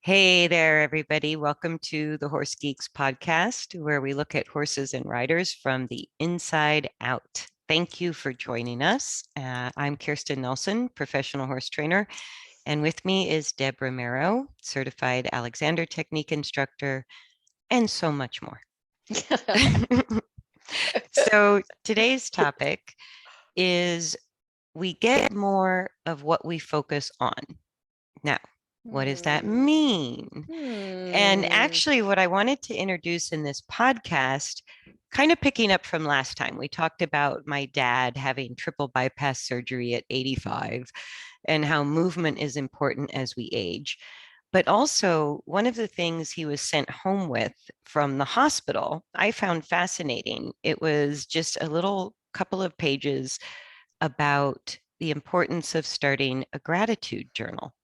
Hey there, everybody. Welcome to the Horse Geeks podcast, where we look at horses and riders from the inside out. Thank you for joining us. I'm Kirsten Nelsen, professional horse trainer, and with me is Deb Romero, certified Alexander Technique instructor, and so much more. So today's topic is we get more of what we focus on. Now, what does that mean? And actually, what I wanted to introduce in this podcast, kind of picking up from last time, we talked about my dad having triple bypass surgery at 85 and how movement is important as we age. But also, one of the things he was sent home with from the hospital, I found fascinating. It was just a little couple of pages about the importance of starting a gratitude journal.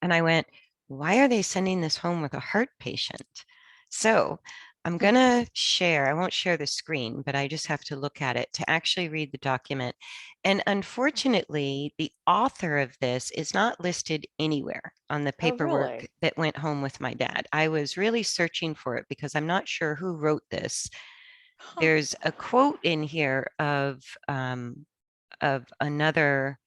And I went, why are they sending this home with a heart patient? So I'm going to share, I won't share the screen, but I just have to look at it to actually read the document. And unfortunately, the author of this is not listed anywhere on the paperwork that went home with my dad. I was really searching for it because I'm not sure who wrote this. There's a quote in here of another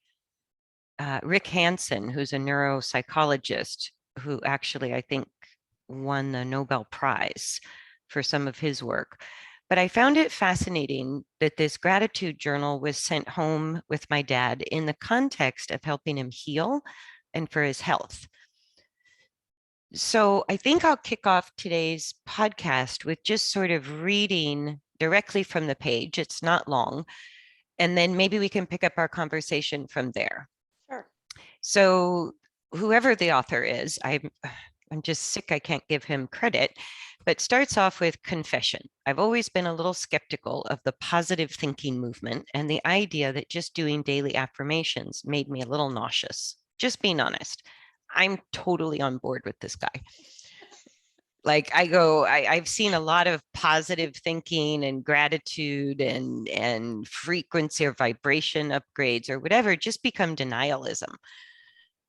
Rick Hansen, who's a neuropsychologist who actually, I think, won the Nobel Prize for some of his work. But I found it fascinating that this gratitude journal was sent home with my dad in the context of helping him heal and for his health. So I think I'll kick off today's podcast with just sort of reading directly from the page. It's not long. And then maybe we can pick up our conversation from there. Sure. So whoever the author is, I'm just sick I can't give him credit, but starts off with confession. I've always been a little skeptical of the positive thinking movement and the idea that just doing daily affirmations made me a little nauseous. Just being honest, I'm totally on board with this guy. Like I've seen a lot of positive thinking and gratitude and frequency or vibration upgrades or whatever just become denialism.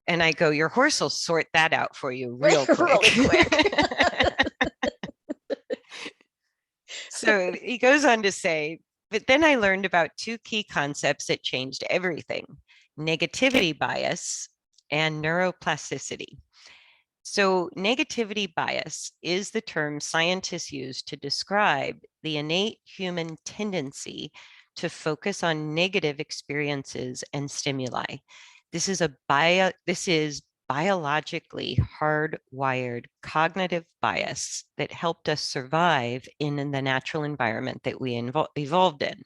And I go, your horse will sort that out for you real quick. Really quick. So he goes on to say, but then I learned about two key concepts that changed everything: negativity bias and neuroplasticity. So negativity bias is the term scientists use to describe the innate human tendency to focus on negative experiences and stimuli. This is biologically hardwired cognitive bias that helped us survive in the natural environment that we evolved in.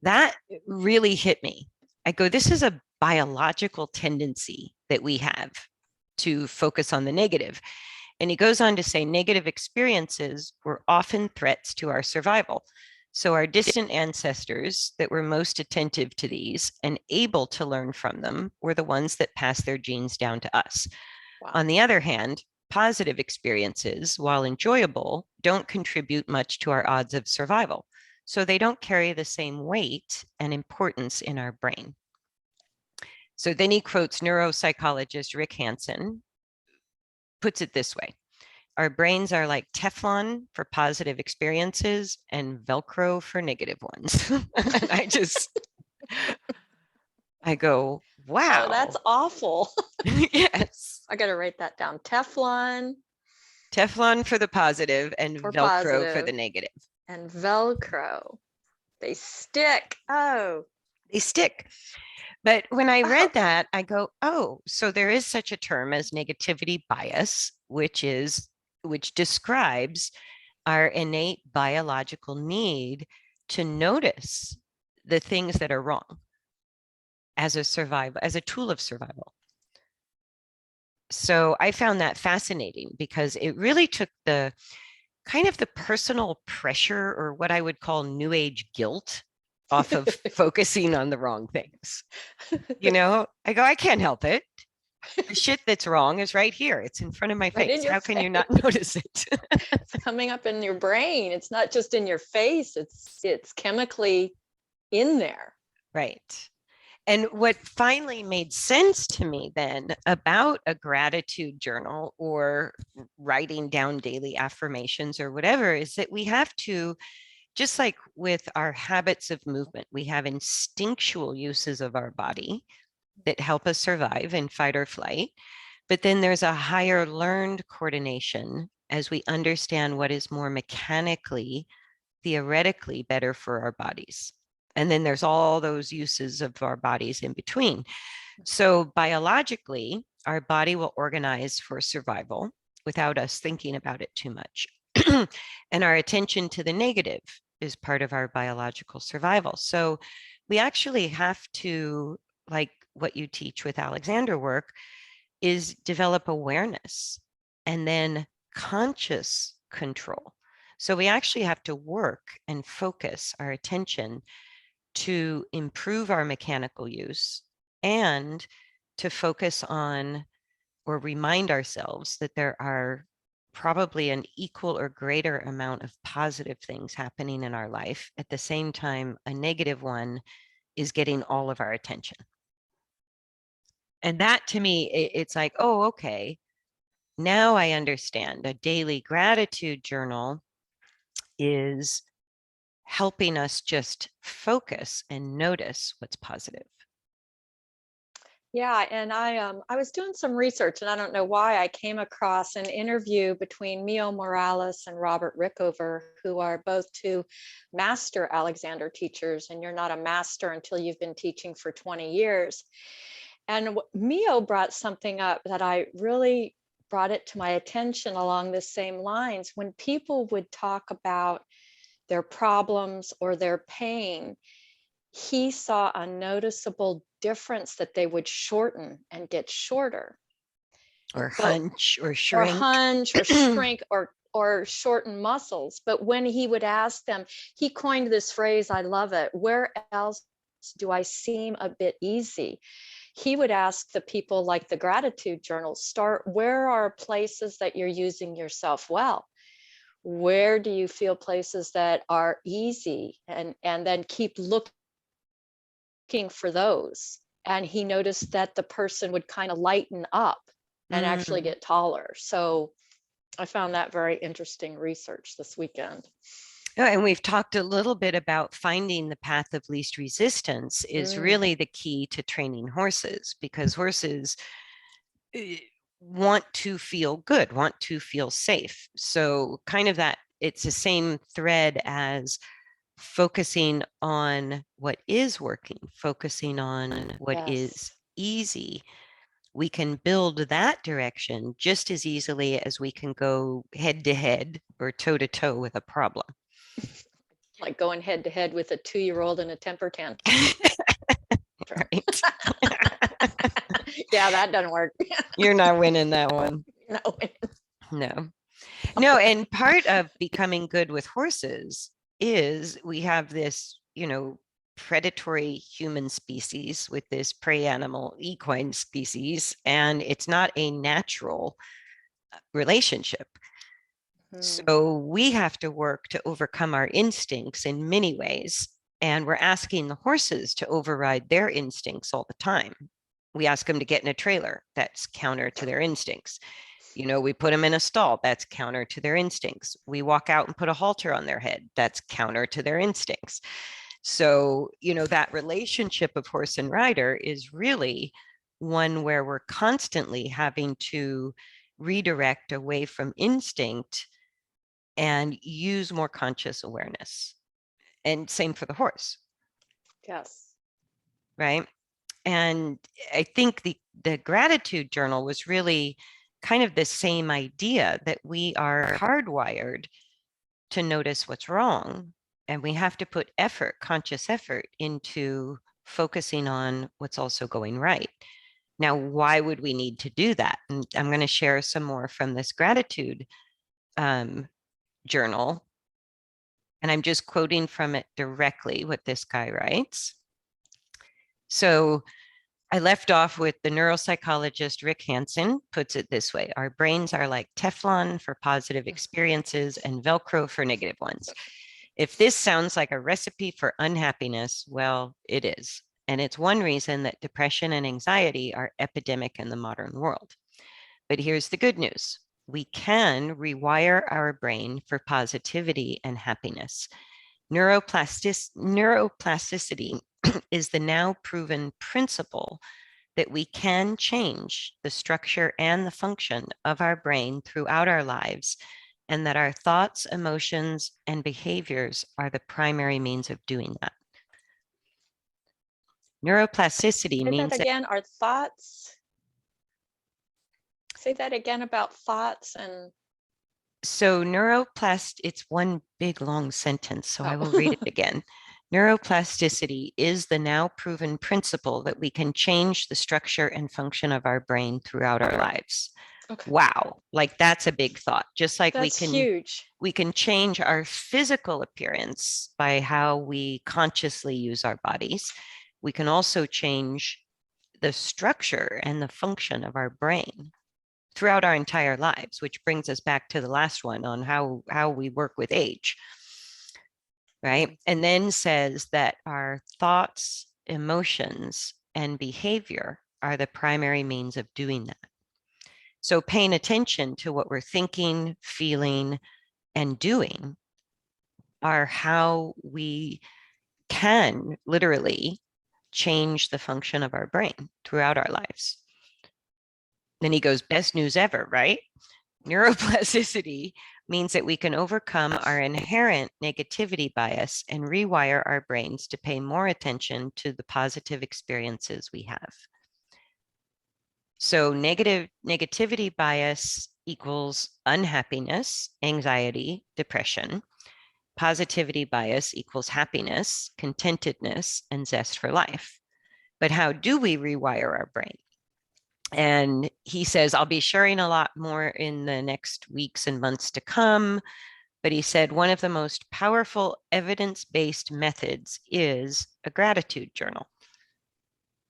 That really hit me. I go, this is a biological tendency that we have to focus on the negative. And he goes on to say negative experiences were often threats to our survival. So our distant ancestors that were most attentive to these and able to learn from them were the ones that passed their genes down to us. Wow. On the other hand, positive experiences, while enjoyable, don't contribute much to our odds of survival. So they don't carry the same weight and importance in our brain. So then he quotes neuropsychologist Rick Hansen, puts it this way: our brains are like Teflon for positive experiences and Velcro for negative ones. And I go, wow. Oh, that's awful. Yes. I got to write that down. Teflon. Teflon for the positive and for Velcro positive, for the negative. And Velcro. They stick. Oh. They stick. But when I read that, I go, oh, so there is such a term as negativity bias, which describes our innate biological need to notice the things that are wrong as a tool of survival. So I found that fascinating because it really took the kind of the personal pressure, or what I would call new age guilt, off of focusing on the wrong things. You know, I go, I can't help it. The shit that's wrong is right here. It's in front of my face. How can you not notice it? It's coming up in your brain. It's not just in your face. It's chemically in there. Right. And what finally made sense to me then about a gratitude journal or writing down daily affirmations or whatever is that we have to, just like with our habits of movement, we have instinctual uses of our body that help us survive in fight or flight. But then there's a higher learned coordination as we understand what is more mechanically, theoretically better for our bodies. And then there's all those uses of our bodies in between. So biologically, our body will organize for survival without us thinking about it too much. And our attention to the negative is part of our biological survival. So we actually have to, like what you teach with Alexander work, is develop awareness and then conscious control. So we actually have to work and focus our attention to improve our mechanical use and to focus on or remind ourselves that there are probably an equal or greater amount of positive things happening in our life. At the same time, a negative one is getting all of our attention. And that to me, it's like, oh, okay, now I understand. A daily gratitude journal is helping us just focus and notice what's positive. Yeah, and I was doing some research, and I don't know why I came across an interview between Mio Morales and Robert Rickover, who are both two master Alexander teachers, and you're not a master until you've been teaching for 20 years. And Mio brought something up that I really brought it to my attention along the same lines. When people would talk about their problems or their pain, he saw a noticeable difference that they would shorten and get shorter. Or But hunch or or shrink. hunch or shrink or shorten muscles. But when he would ask them, he coined this phrase, I love it, where else do I seem a bit easy? He would ask the people like the gratitude journal, start, where are places that you're using yourself well? Where do you feel places that are easy? And then keep looking for those. And he noticed that the person would kind of lighten up and actually get taller. So I found that very interesting research this weekend. Oh, and we've talked a little bit about finding the path of least resistance is really the key to training horses, because horses want to feel good, want to feel safe. So kind of that, it's the same thread as focusing on what is working, focusing on what is easy. We can build that direction just as easily as we can go head to head or toe to toe with a problem. Like going head to head with a 2-year-old in a temper tantrum. Right. Yeah, that doesn't work. You're not winning that one. No. No. No, and part of becoming good with horses is we have this, predatory human species with this prey animal equine species, and it's not a natural relationship. So we have to work to overcome our instincts in many ways. And we're asking the horses to override their instincts all the time. We ask them to get in a trailer. That's counter to their instincts. We put them in a stall. That's counter to their instincts. We walk out and put a halter on their head. That's counter to their instincts. So, that relationship of horse and rider is really one where we're constantly having to redirect away from instinct and use more conscious awareness. And same for the horse. Yes. Right. And I think the gratitude journal was really kind of the same idea that we are hardwired to notice what's wrong. And we have to put effort, conscious effort, into focusing on what's also going right. Now, why would we need to do that? And I'm going to share some more from this gratitude journal. And I'm just quoting from it directly what this guy writes. So I left off with the neuropsychologist Rick Hansen puts it this way: our brains are like Teflon for positive experiences and Velcro for negative ones. If this sounds like a recipe for unhappiness, well, it is. And it's one reason that depression and anxiety are epidemic in the modern world. But here's the good news. We can rewire our brain for positivity and happiness. Neuroplasticity is the now proven principle that we can change the structure and the function of our brain throughout our lives, and that our thoughts, emotions, and behaviors are the primary means of doing that. Neuroplasticity Say means that again, our thoughts. Say that again about thoughts and. So it's one big long sentence, so I will read it Oh. again. Neuroplasticity is the now proven principle that we can change the structure and function of our brain throughout our lives. Okay. Wow, like that's a big thought. Just like That's huge. we can change our physical appearance by how we consciously use our bodies. We can also change the structure and the function of our brain throughout our entire lives, which brings us back to the last one on how we work with age, right? And then says that our thoughts, emotions, and behavior are the primary means of doing that. So paying attention to what we're thinking, feeling, and doing are how we can literally change the function of our brain throughout our lives. Then he goes, best news ever, right? Neuroplasticity means that we can overcome our inherent negativity bias and rewire our brains to pay more attention to the positive experiences we have. So negativity bias equals unhappiness, anxiety, depression. Positivity bias equals happiness, contentedness, and zest for life. But how do we rewire our brain? And he says, I'll be sharing a lot more in the next weeks and months to come. But he said one of the most powerful evidence-based methods is a gratitude journal.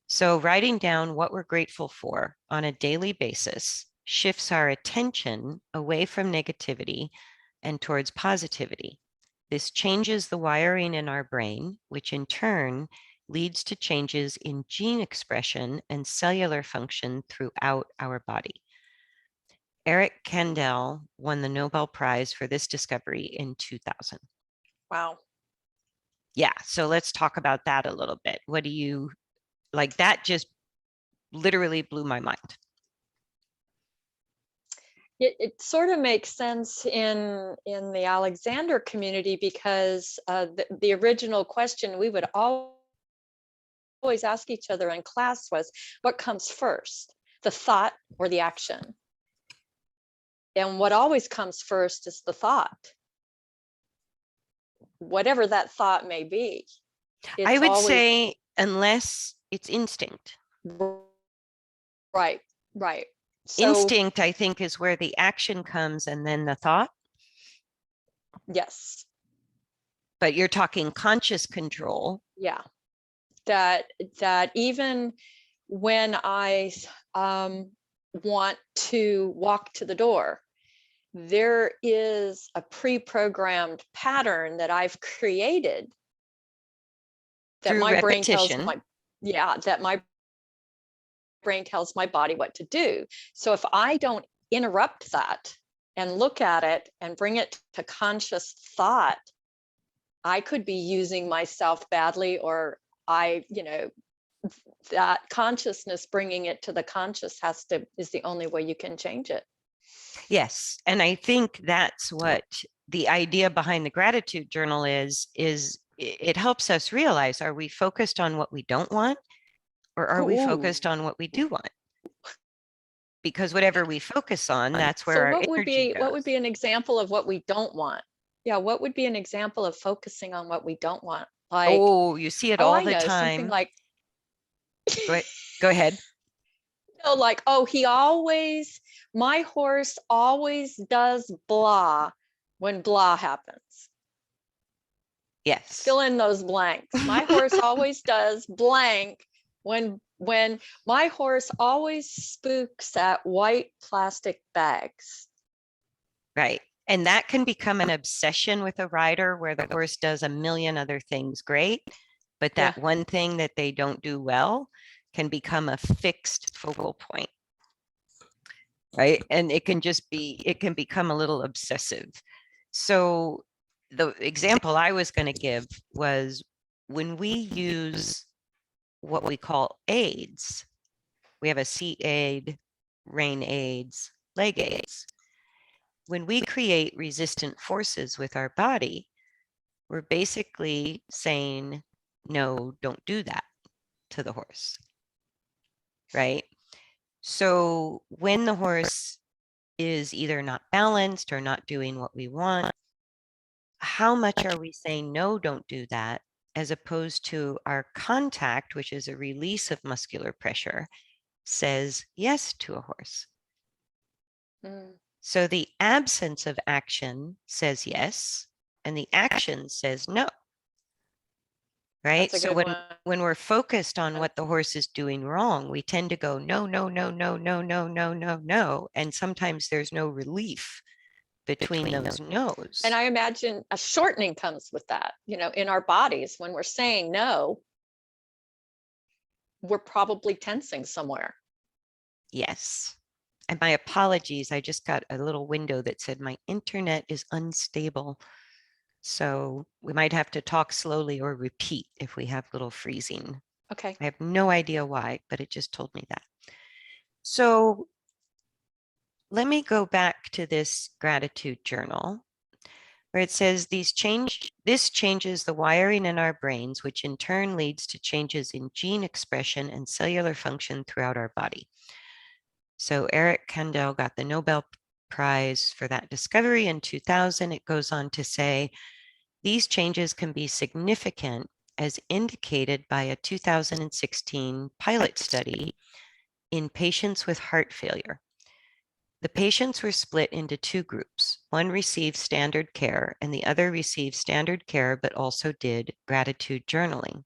So writing down what we're grateful for on a daily basis shifts our attention away from negativity and towards positivity. This changes the wiring in our brain, which in turn leads to changes in gene expression and cellular function throughout our body. Eric Kandel won the Nobel Prize for this discovery in 2000. Wow. Yeah, so let's talk about that a little bit. What do you like? That just literally blew my mind. It sort of makes sense in the Alexander community because the original question we would always ask each other in class was, what comes first, the thought or the action? And what always comes first is the thought, whatever that thought may be. I would say unless it's instinct. Right, right. So, instinct, I think, is where the action comes and then the thought. Yes. But you're talking conscious control. Yeah. That even when I want to walk to the door, there is a pre-programmed pattern that I've created that through my repetition. my brain tells my body what to do. So if I don't interrupt that and look at it and bring it to conscious thought, I could be using myself badly, or that consciousness, bringing it to the conscious is the only way you can change it. Yes. And I think that's what the idea behind the gratitude journal is it helps us realize, are we focused on what we don't want, or are we focused on what we do want? Because whatever we focus on, that's where our energy goes. What would be an example of what we don't want? Yeah, what would be an example of focusing on what we don't want? Like, you see it all the time. Something like, go ahead. Like, my horse always does blah when blah happens. Yes. Fill in those blanks. My horse always does blank when my horse always spooks at white plastic bags. Right. And that can become an obsession with a rider where the horse does a million other things great, but that one thing that they don't do well can become a fixed focal point, right? And it can become a little obsessive. So the example I was going to give was when we use what we call aids, we have a seat aid, rein aids, leg aids. When we create resistant forces with our body, we're basically saying, no, don't do that to the horse, right? So when the horse is either not balanced or not doing what we want, how much are we saying, no, don't do that, as opposed to our contact, which is a release of muscular pressure, says yes to a horse. So the absence of action says yes, and the action says no. Right? So when we're focused on what the horse is doing wrong, we tend to go, no, no, no, no, no, no, no, no, no. And sometimes there's no relief between those no's. And I imagine a shortening comes with that, in our bodies. When we're saying no, we're probably tensing somewhere. Yes. And my apologies, I just got a little window that said my internet is unstable. So we might have to talk slowly or repeat if we have little freezing. Okay. I have no idea why, but it just told me that. So let me go back to this gratitude journal where it says this changes the wiring in our brains, which in turn leads to changes in gene expression and cellular function throughout our body. So Eric Kandel got the Nobel Prize for that discovery in 2000. It goes on to say, these changes can be significant as indicated by a 2016 pilot study in patients with heart failure. The patients were split into two groups. One received standard care and the other received standard care, but also did gratitude journaling.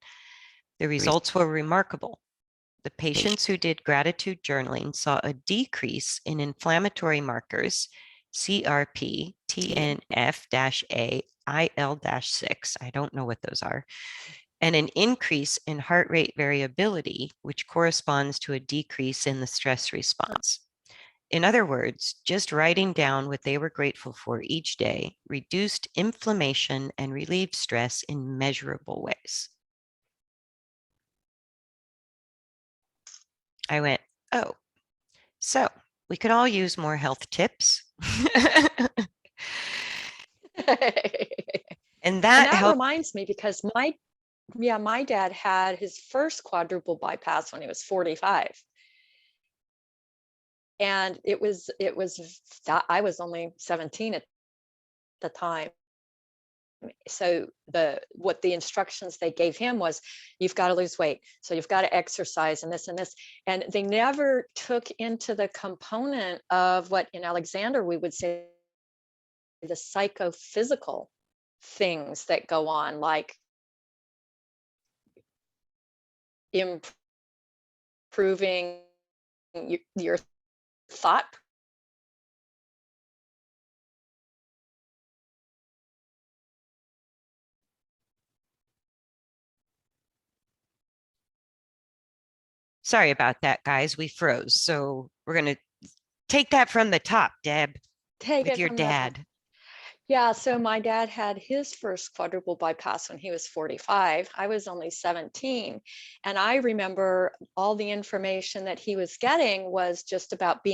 The results were remarkable. The patients who did gratitude journaling saw a decrease in inflammatory markers, CRP, TNF-A, IL-6, I don't know what those are, and an increase in heart rate variability, which corresponds to a decrease in the stress response. In other words, just writing down what they were grateful for each day reduced inflammation and relieved stress in measurable ways. I went, oh, so we could all use more health tips. And that reminds me, because my dad had his first quadruple bypass when he was 45. And it was I was only 17 at the time. So what the instructions they gave him was, you've got to lose weight, so you've got to exercise and this and this. And they never took into the component of what in Alexander we would say the psychophysical things that go on, like improving your thought. Sorry about that, guys. We froze. So we're going to take that from the top, Deb, with your dad. Yeah, so my dad had his first quadruple bypass when he was 45. I was only 17. And I remember all the information that he was getting was just about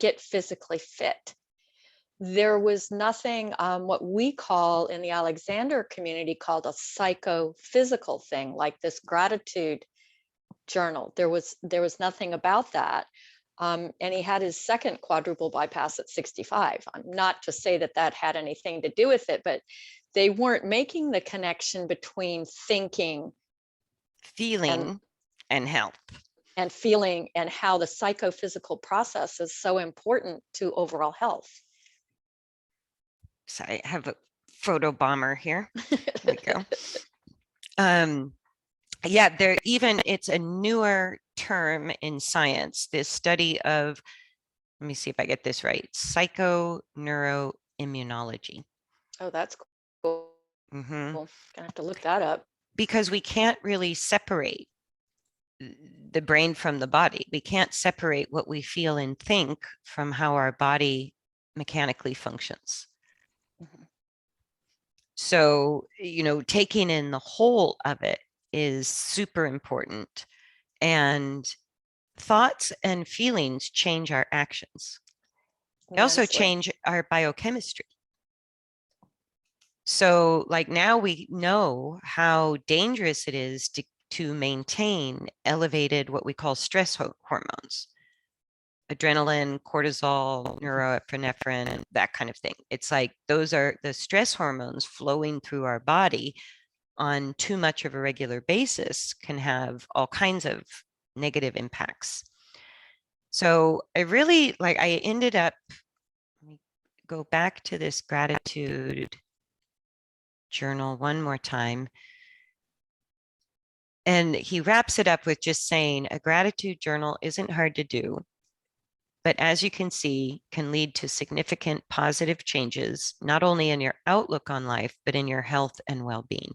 get physically fit. There was nothing, what we call in the Alexander community called a psychophysical thing, like this gratitude journal. There was nothing about that. And he had his second quadruple bypass at 65. Not to say that had anything to do with it, but they weren't making the connection between thinking, feeling, and health. And feeling, and how the psychophysical process is so important to overall health. So I have a photo bomber here. Here we go. Yeah, it's a newer term in science, this study of, let me see if I get this right, psychoneuro immunology. Oh, that's cool. Gonna have to look that up. because we can't really separate the brain from the body. We can't separate what we feel and think from how our body mechanically functions. Mhm. So, taking in the whole of it is super important. And thoughts and feelings change our actions. They also Immensely. change our biochemistry. So, like now we know how dangerous it is to maintain elevated, what we call stress hormones, adrenaline, cortisol, norepinephrine, that kind of thing. It's like those are the stress hormones flowing through our body on too much of a regular basis can have all kinds of negative impacts. So I ended up, let me go back to this gratitude journal one more time. And he wraps it up with just saying a gratitude journal isn't hard to do, but as you can see, can lead to significant positive changes, not only in your outlook on life, but in your health and well-being.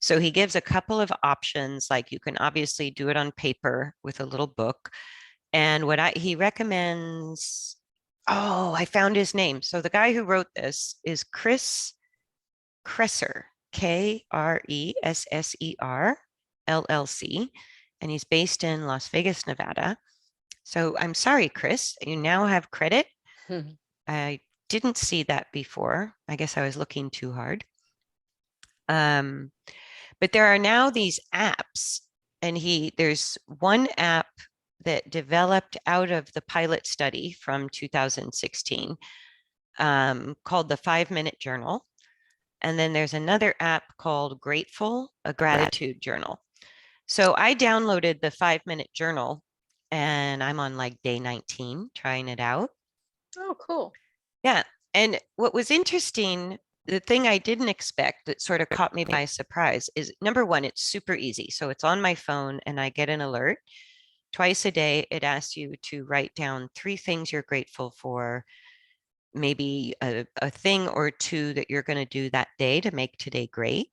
So he gives a couple of options, like you can obviously do it on paper with a little book. And he recommends, oh, I found his name. So the guy who wrote this is Chris Kresser, Kresser, LLC, and he's based in Las Vegas, Nevada. So I'm sorry, Chris, you now have credit. I didn't see that before. I guess I was looking too hard. But there are now these apps, and there's one app that developed out of the pilot study from 2016 called the 5 Minute Journal. And then there's another app called Grateful, a gratitude journal. So I downloaded the 5 Minute Journal, and I'm on like day 19 trying it out. Oh, cool. Yeah. And what was interesting, the thing I didn't expect that sort of caught me by surprise is, number one, it's super easy. So it's on my phone and I get an alert. Twice a day, it asks you to write down 3 things you're grateful for, maybe a thing or two that you're going to do that day to make today great,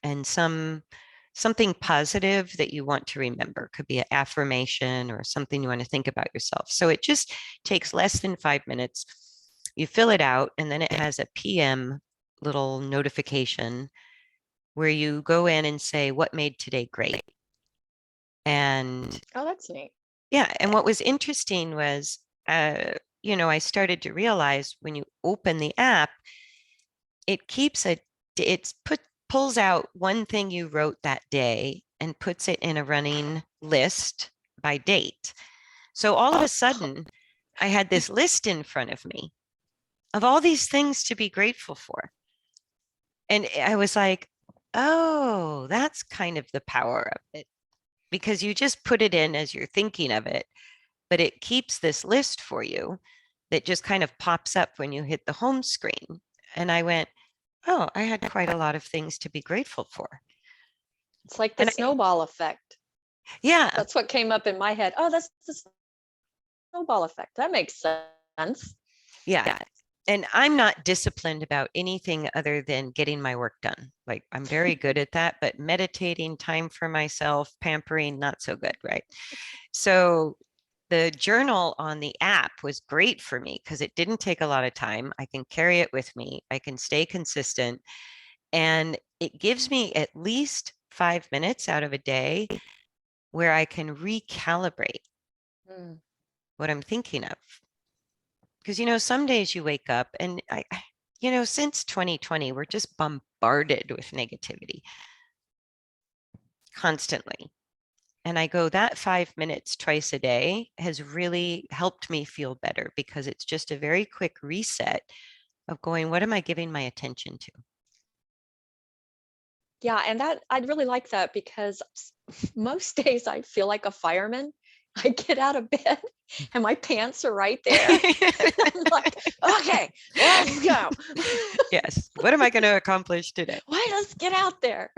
and something positive that you want to remember. Could be an affirmation or something you want to think about yourself. So it just takes less than 5 minutes. You fill it out, and then it has a PM little notification where you go in and say, what made today great? And Oh, that's neat. yeah, and what was interesting was, I started to realize when you open the app, it keeps pulls out one thing you wrote that day and puts it in a running list by date. So all of a sudden, I had this list in front of me of all these things to be grateful for. And I was like, oh, that's kind of the power of it, because you just put it in as you're thinking of it, but it keeps this list for you that just kind of pops up when you hit the home screen. And I went, oh, I had quite a lot of things to be grateful for. It's like the And snowball effect. yeah, That's what came up in my head. Oh, that's the snowball effect. That makes sense. yeah. And I'm not disciplined about anything other than getting my work done. Like I'm very good at that, but meditating, time for myself, pampering, not so good, right? So the journal on the app was great for me because it didn't take a lot of time. I can carry it with me. I can stay consistent. And it gives me at least 5 minutes out of a day where I can recalibrate what I'm thinking of. Because, some days you wake up and since 2020, we're just bombarded with negativity constantly. And I go, that 5 minutes twice a day has really helped me feel better because it's just a very quick reset of going, what am I giving my attention to? Yeah, and that I'd really like that because most days I feel like a fireman. I get out of bed and my pants are right there. I'm like, okay, let's go. Yes. What am I going to accomplish today? Why, let's get out there.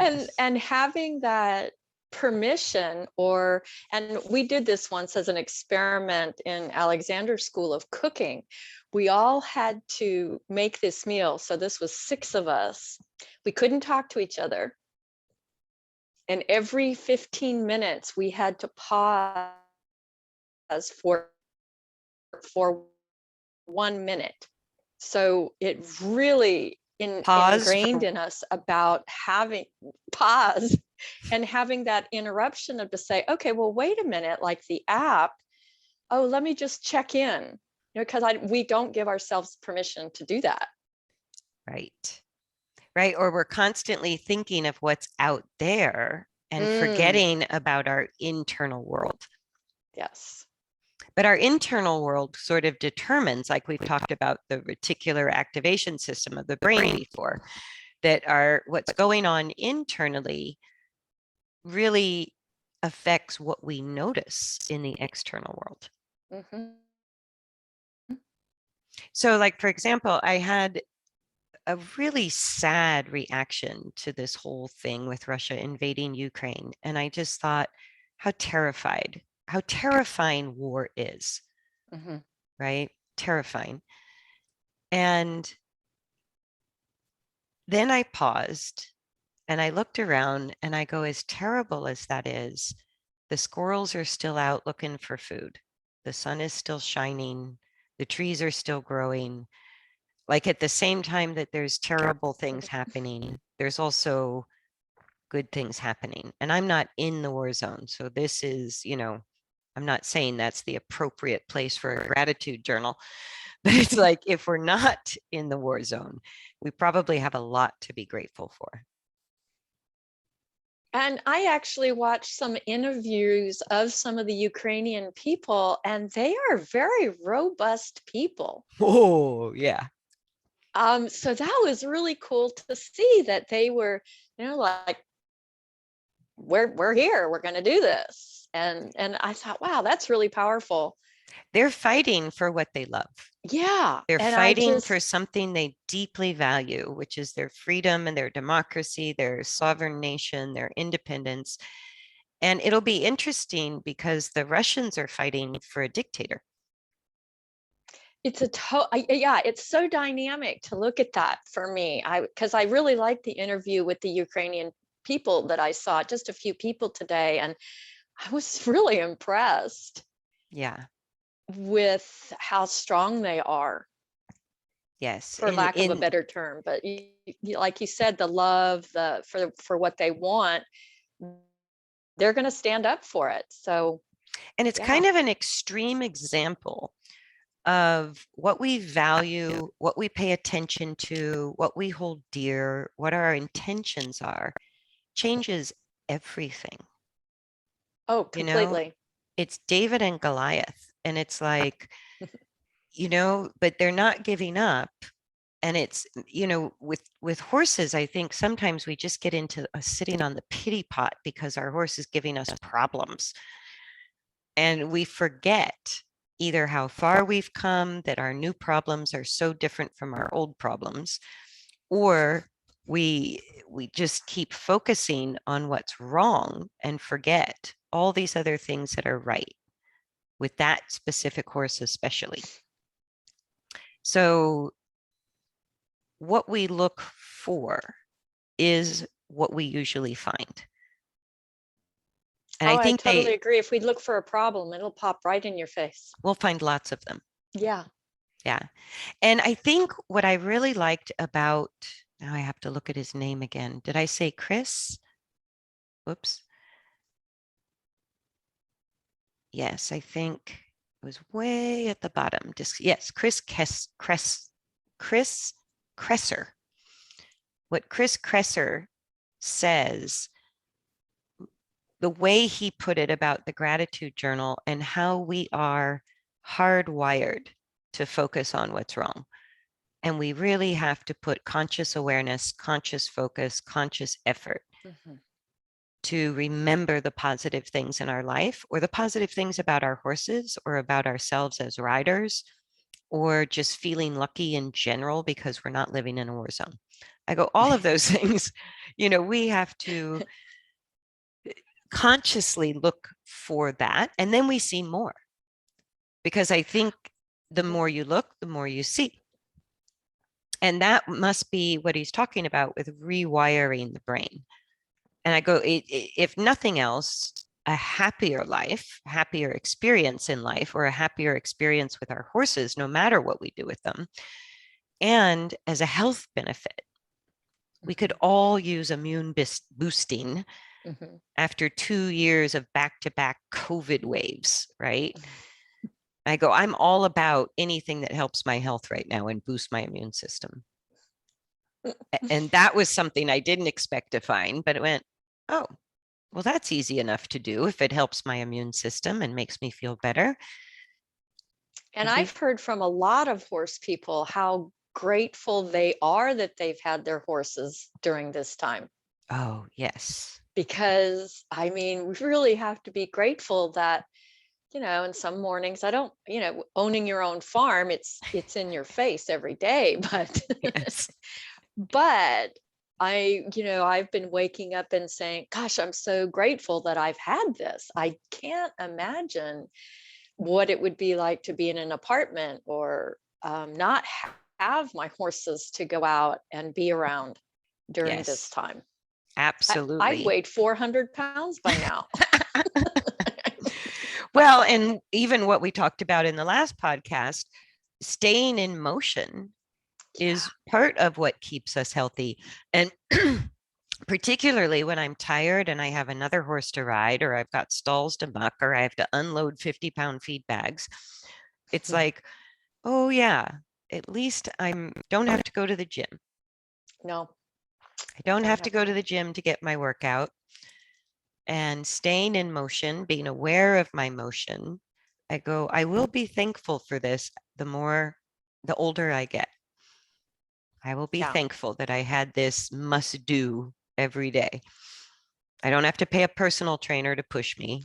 Yes. And having that permission, and we did this once as an experiment in Alexander's School of Cooking. We all had to make this meal. So this was 6 of us. We couldn't talk to each other. And every 15 minutes we had to pause for 1 minute. So it really Pause ingrained for in us about having pause and having that interruption of to say, okay, well, wait a minute, like the app, oh, let me just check in, you know, because we don't give ourselves permission to do that. right. Right. Or we're constantly thinking of what's out there and Mm, forgetting about our internal world. yes. But our internal world sort of determines, like we've talked about the reticular activation system of the brain before, that are what's going on internally really affects what we notice in the external world. Mm-hmm. So, like, for example, I had a really sad reaction to this whole thing with Russia invading Ukraine. And I just thought how terrifying war is, Mm-hmm. right? Terrifying. And then I paused and I looked around and I go, as terrible as that is, the squirrels are still out looking for food. The sun is still shining. The trees are still growing. Like at the same time that there's terrible things happening, there's also good things happening. And I'm not in the war zone. So this is, I'm not saying that's the appropriate place for a gratitude journal, but it's like if we're not in the war zone, we probably have a lot to be grateful for. And I actually watched some interviews of some of the Ukrainian people, and they are very robust people. Oh, yeah. So that was really cool to see that they were, you know, like we're here, we're going to do this, and I thought, wow, that's really powerful. They're fighting for what they love. Yeah, They're and I fighting for just something they deeply value, which is their freedom and their democracy, their sovereign nation, their independence. And it'll be interesting because the Russians are fighting for a dictator. it's yeah, it's so dynamic to look at that for me. Because I really liked the interview with the Ukrainian people that I saw, just a few people today, and I was really impressed Yeah. with how strong they are, Yes. for lack of a better term. But like you said, the love, the for what they want, they're going to stand up for it. So and it's yeah. kind of an extreme example of what we value, what we pay attention to, what we hold dear, what our intentions are, changes everything. Oh, You know, completely. it's David and Goliath. And it's like, but they're not giving up. And it's, with horses, I think sometimes we just get into sitting on the pity pot because our horse is giving us problems. And we forget either how far we've come, that our new problems are so different from our old problems, or we just keep focusing on what's wrong and forget all these other things that are right with that specific horse especially. So what we look for is what we usually find. And Oh, I I think totally agree. If we look for a problem, it'll pop right in your face. we'll find lots of them. Yeah. Yeah. And I think what I really liked about, now I have to look at his name again. Did I say Chris? Whoops. Yes, I think it was way at the bottom. Yes, Chris Kresser. What Chris Kresser says, the way he put it about the gratitude journal and how we are hardwired to focus on what's wrong. And we really have to put conscious awareness, conscious focus, conscious effort Mhm. to remember the positive things in our life, or the positive things about our horses, or about ourselves as riders, or just feeling lucky in general because we're not living in a war zone. I go, all of those things, we have to consciously look for that. And then we see more. Because I think the more you look, the more you see. And that must be what he's talking about with rewiring the brain. And I go, if nothing else, a happier life, happier experience in life, or a happier experience with our horses, no matter what we do with them. And as a health benefit, we could all use immune boosting after 2 years of back-to-back COVID waves, right? I go, I'm all about anything that helps my health right now and boost my immune system. And that was something I didn't expect to find, but it went, oh, well, that's easy enough to do if it helps my immune system and makes me feel better. And I've heard from a lot of horse people how grateful they are that they've had their horses during this time. Oh, yes. Because I mean, we really have to be grateful that, in some mornings I don't, owning your own farm, it's in your face every day, but Yes. but I've been waking up and saying, gosh, I'm so grateful that I've had this. I can't imagine what it would be like to be in an apartment or not have my horses to go out and be around during this Yes, time. I'd absolutely. weighed 400 pounds by now. Well, and even what we talked about in the last podcast, staying in motion is part of what keeps us healthy. And particularly when I'm tired and I have another horse to ride, or I've got stalls to muck, or I have to unload 50-pound feed bags, it's like, oh yeah, at least I don't have to go to the gym. No, I don't have to go to the gym to get my workout. And staying in motion, being aware of my motion, I go, I will be thankful for this the older I get. I will be thankful that I had this must do every day. I don't have to pay a personal trainer to push me.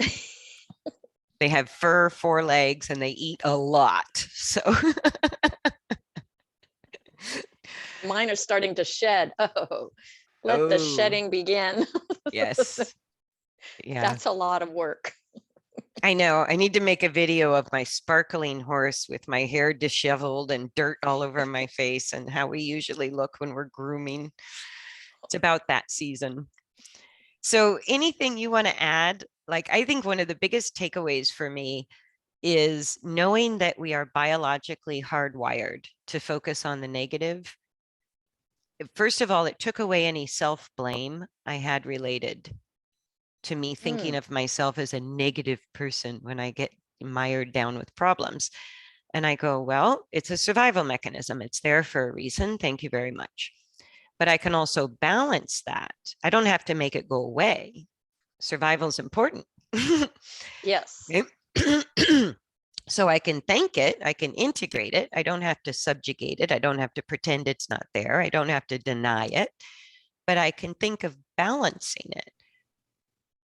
They have fur, 4 legs, and they eat a lot. So mine are starting to shed. Let the shedding begin. Yes. Yeah. That's a lot of work. I know. I need to make a video of my sparkling horse with my hair disheveled and dirt all over my face and how we usually look when we're grooming. It's about that season. So anything you want to add? Like, I think one of the biggest takeaways for me is knowing that we are biologically hardwired to focus on the negative. First of all, it took away any self-blame I had related to me thinking of myself as a negative person when I get mired down with problems. And I go, well, it's a survival mechanism. It's there for a reason. Thank you very much. But I can also balance that. I don't have to make it go away. Survival is important. Yes. So I can thank it. I can integrate it. I don't have to subjugate it. I don't have to pretend it's not there. I don't have to deny it. But I can think of balancing it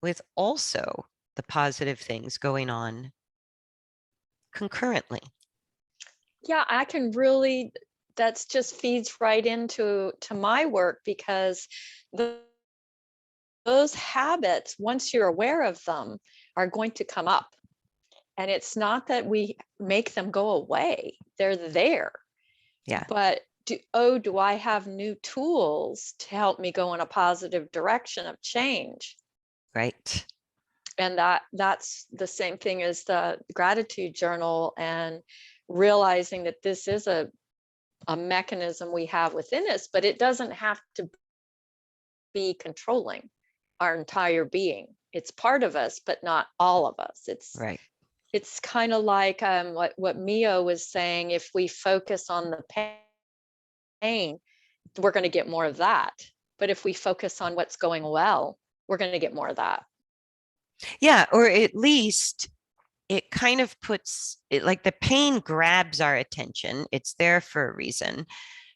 with also the positive things going on concurrently. Yeah, I can really, that's just feeds right into my work, because those habits, once you're aware of them, are going to come up. And it's not that we make them go away. They're there. Yeah. But do I have new tools to help me go in a positive direction of change? Right. And that's the same thing as the gratitude journal, and realizing that this is a mechanism we have within us, but it doesn't have to be controlling our entire being. It's part of us, but not all of us. Right. It's kind of like what Mio was saying. If we focus on the pain, we're going to get more of that. But if we focus on what's going well, we're going to get more of that. Yeah. Or at least it kind of puts it like the pain grabs our attention. It's there for a reason,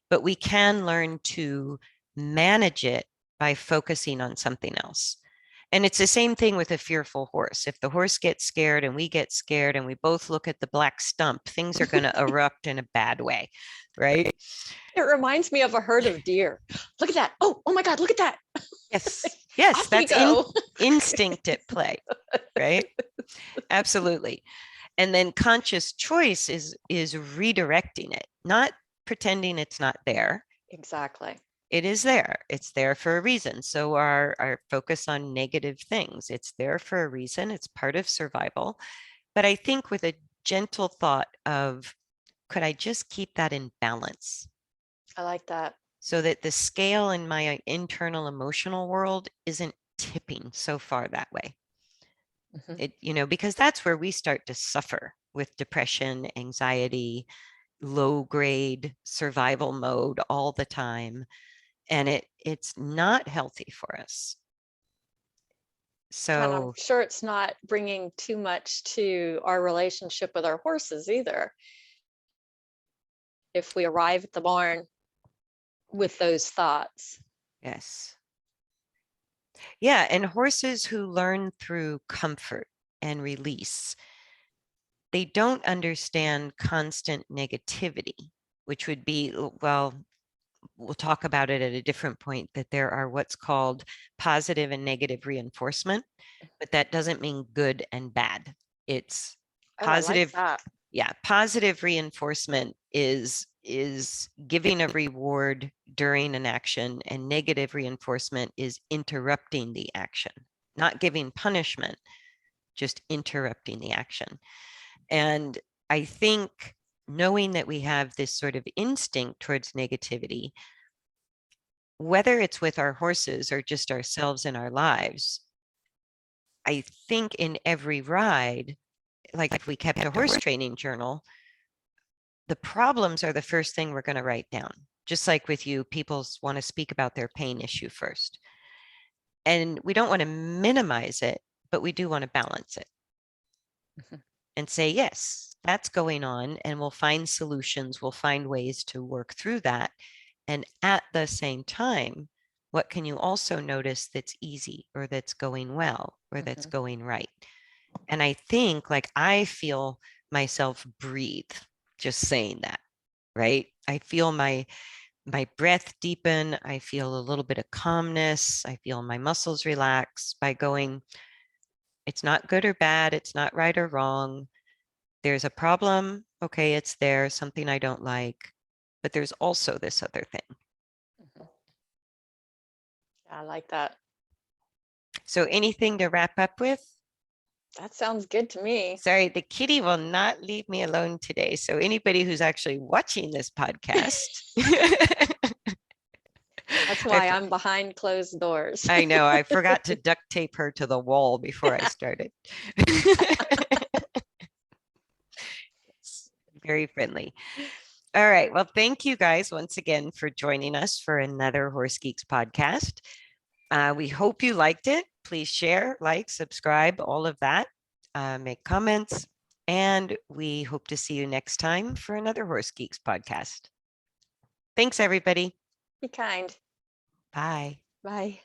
but we can learn to manage it by focusing on something else. And it's the same thing with a fearful horse. If the horse gets scared and we get scared and we both look at the black stump, things are going to erupt in a bad way, right? It reminds me of a herd of deer. Look at that. Oh my God, look at that. Yes. Yes. Off That's instinct at play, right? Absolutely. And then conscious choice is redirecting it, not pretending it's not there. Exactly. It is there. It's there for a reason. So our focus on negative things, it's there for a reason. It's part of survival. But I think with a gentle thought of, could I just keep that in balance I like that. so that the scale in my internal emotional world isn't tipping so far that way? Because that's where we start to suffer with depression, anxiety, low grade survival mode all the time. And it's not healthy for us. And I'm So sure it's not bringing too much to our relationship with our horses either. If we arrive at the barn with those thoughts. yes. Yeah. And horses who learn through comfort and release, they don't understand constant negativity, which would be, well, we'll talk about it at a different point, that there are what's called positive and negative reinforcement, but that doesn't mean good and bad. It's Oh, I like positive. that. Yeah, positive reinforcement is giving a reward during an action, and negative reinforcement is interrupting the action, not giving punishment, just interrupting the action. And I think knowing that we have this sort of instinct towards negativity, whether it's with our horses or just ourselves in our lives, I think in every ride, like if we kept a horse training journal, the problems are the first thing we're going to write down. Just like with you, people want to speak about their pain issue first. And we don't want to minimize it, but we do want to balance it and say, yes, that's going on. And we'll find solutions. We'll find ways to work through that. And at the same time, what can you also notice that's easy or that's going well or that's going right? And I think, like, I feel myself breathe just saying that, right? I feel my breath deepen. I feel a little bit of calmness. I feel my muscles relax by going, it's not good or bad. It's not right or wrong. There's a problem. Okay, it's there, something I don't like, but there's also this other thing. I like that. So anything to wrap up with? That sounds good to me. Sorry, the kitty will not leave me alone today. So anybody who's actually watching this podcast, That's why I'm behind closed doors. I know, I forgot to duct tape her to the wall before I started. It's very friendly. All right. Well, thank you guys once again for joining us for another Horse Geeks podcast. We hope you liked it. Please share, like, subscribe, all of that. Make comments. And we hope to see you next time for another Horse Geeks podcast. Thanks, everybody. Be kind. Bye. Bye.